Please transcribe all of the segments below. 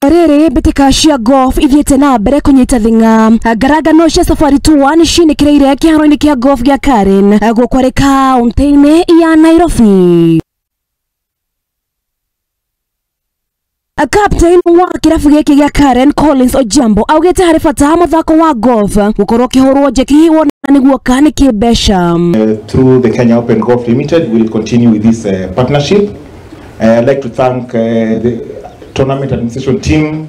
Rere Mbitika-ini golf ithiete na mbere kunyita thinga ngaragano cia safari tour ni ciinikireire Kiharo-ini kia golf gia Karen gukwarika kaunti-ini ya Nairobi. Captain wa kirabu giki gia Karen Collins Ojambo augite hari bata muthako wa golf gukorwo kihurwo njeki wona niguo kani kibesha. Through the Kenya Open Golf Limited, we will continue with this partnership. I'd like to thank the tournament administration team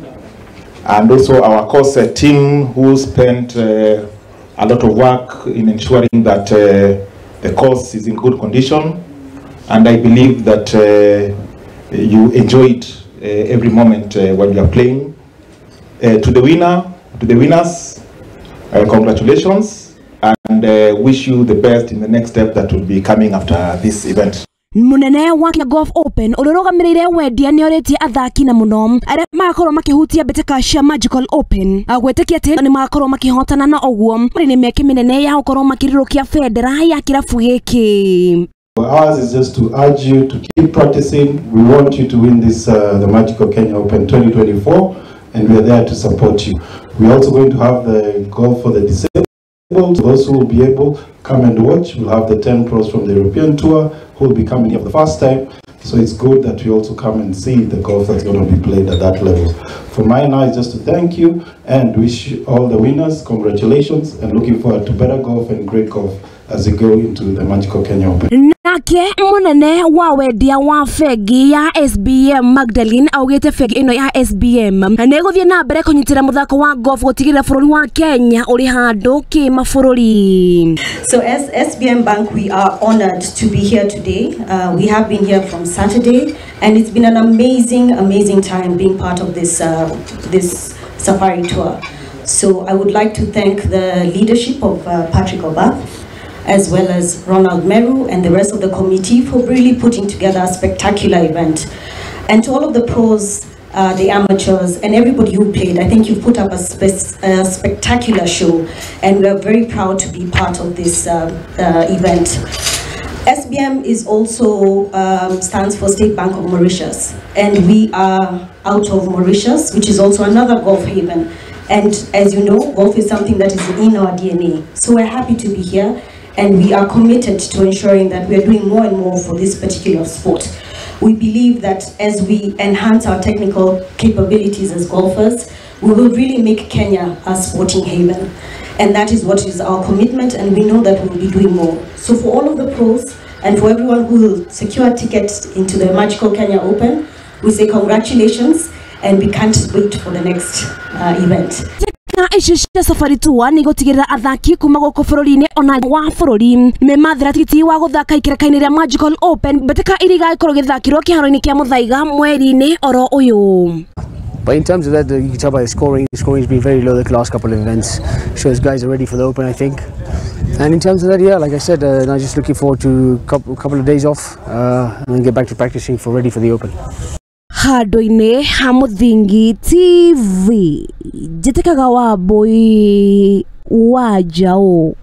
and also our course team who spent a lot of work in ensuring that the course is in good condition, and I believe that you enjoyed every moment when you are playing. To the winners, congratulations, and wish you the best in the next step that will be coming after this event. Munene wa Kenya Golf Open ururugamirire wendia ni oritie athaki na muno aria makorwo makihutia Mbitika-ini Magical Open agwetikia ati ni makorwo makihotana na oguo ni meke minene ya gukorwo makirirukia federa ya kirabu giki. Ours is just to urge you to keep practicing. We want you to win this the Magical Kenya Open 2024, and we are there to support you. We are also going to have the golf for the disabled. Those who will be able come and watch. We'll have the 10 pros from the European Tour who will be coming here for the first time. So it's good that you also come and see the golf that's going to be played at that level. For my now is just to thank you and wish all the winners congratulations, and looking forward to better golf and great golf as we go into the Magical Kenya Open. Nake munene wa wendia wa fegi ya SBM Magdalene augite fegi ino ya SBM neguthie na mbere kunyitira muthako wa golf gutigirira bururi wa Kenya uri handu ki mafururi. So as SBM Bank, we are honored to be here today. We have been here from Saturday, and it's been an amazing time being part of this this safari tour. So I would like to thank the leadership of Patrick Oba, as well as Ronald Meru and the rest of the committee for really putting together a spectacular event. And to all of the pros, the amateurs, and everybody who played, I think you've put up a spectacular show, and we are very proud to be part of this event. SBM is also stands for State Bank of Mauritius, and we are out of Mauritius, which is also another golf haven. And as you know, golf is something that is in our DNA. So we're happy to be here, and we are committed to ensuring that we are doing more and more for this particular sport. We believe that as we enhance our technical capabilities as golfers, we will really make Kenya a sporting haven. And that is what is our commitment, and we know that we will be doing more. So for all of the pros and for everyone who will secure tickets into the Magical Kenya Open, we say congratulations, and we can't wait for the next event. Ishisha safari tour ni gutigirira athaki kuma guku bururi-ini ona wa bururi Emathiira Tigiti wa guthaka ikereka-ini ria Magical Open Mbitika-ini ikorwo githakirwo Kiharo-ini kia Muthaiga mweri-ini oro uyu. But in terms of that, you can tell by the scoring has been very low the last couple of events. Shows guys are ready for the Open, I think. And in terms of that, yeah, like I said, I'm just looking forward to a couple of days off and then get back to practicing ready for the Open. Handu-ini ha Muthingi TV Jitikaga wa boy wa jao.